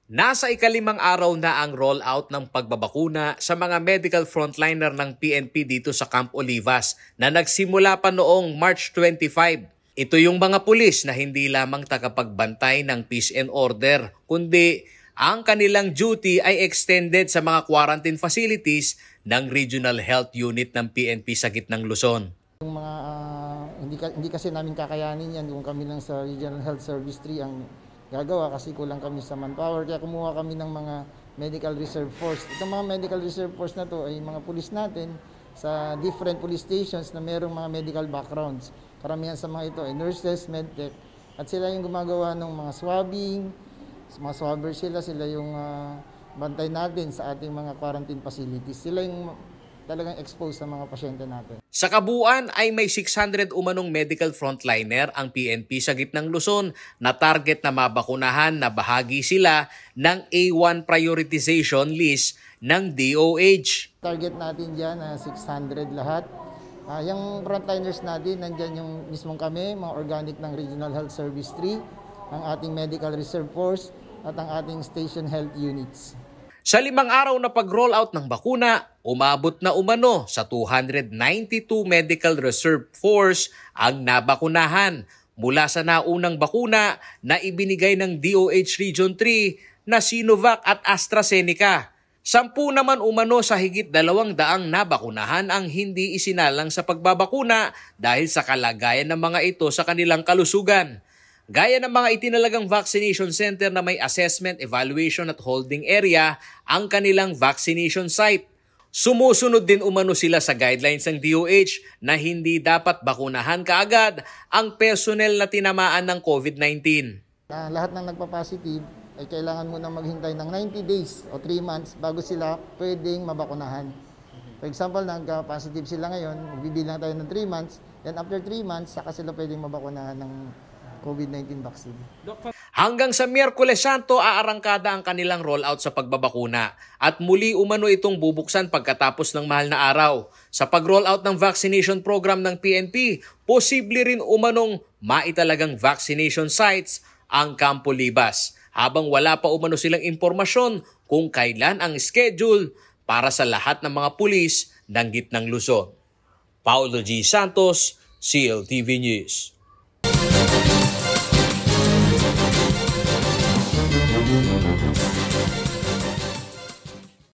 Nasa ikalimang araw na ang rollout ng pagbabakuna sa mga medical frontliner ng PNP dito sa Camp Olivas na nagsimula pa noong March 25. Ito yung mga pulis na hindi lamang tagapagbantay ng peace and order, kundi ang kanilang duty ay extended sa mga quarantine facilities ng Regional Health Unit ng PNP sa gitnang Luzon. Yung mga hindi kasi namin kakayanin yan kung kami lang sa Regional Health Service 3 ang gagawa kasi kulang kami sa manpower, kaya kumuha kami ng mga medical reserve force. Itong mga medical reserve force na to ay mga pulis natin sa different police stations na mayroong mga medical backgrounds. Karamihan sa mga ito ay nurses, medtech, at sila yung gumagawa ng mga swabbing, mga swabbers sila yung bantay natin sa ating mga quarantine facilities. Sila yung talagang exposed sa mga pasyente natin. Sa kabuuan ay may 600 umanong medical frontliner ang PNP sa gitnang Luzon na target na mabakunahan na bahagi sila ng A1 prioritization list ng DOH. Target natin dyan 600 lahat. Yung frontliners natin, nandyan yung mismong kami, mga organic ng Regional Health Service 3, ang ating Medical Reserve Force at ang ating Station Health Units. Sa 5 araw na pag-rollout ng bakuna, umabot na umano sa 292 Medical Reserve Force ang nabakunahan mula sa naunang bakuna na ibinigay ng DOH Region 3 na Sinovac at AstraZeneca. 10 naman umano sa higit 200 nabakunahan ang hindi isinalang sa pagbabakuna dahil sa kalagayan ng mga ito sa kanilang kalusugan. Gaya ng mga itinalagang vaccination center na may assessment, evaluation at holding area ang kanilang vaccination site. Sumusunod din umano sila sa guidelines ng DOH na hindi dapat bakunahan kaagad ang personnel na tinamaan ng COVID-19. Lahat ng nagpa-positive ay kailangan mo nang maghintay ng 90 days o 3 months bago sila pwedeng mabakunahan. For example, nagka-positive sila ngayon, magbibilang tayo ng 3 months, then after 3 months, saka sila pwedeng mabakunahan ng COVID-19 vaccine. Hanggang sa Miyerkules Santo, aarangkada ang kanilang rollout sa pagbabakuna at muli umano itong bubuksan pagkatapos ng mahal na araw. Sa pag-rollout ng vaccination program ng PNP, posible rin umanong maitalagang vaccination sites ang Camp Olivas, habang wala pa umano silang impormasyon kung kailan ang schedule para sa lahat ng mga pulis ng gitnang Luzon. Paulo G. Santos, CLTV News.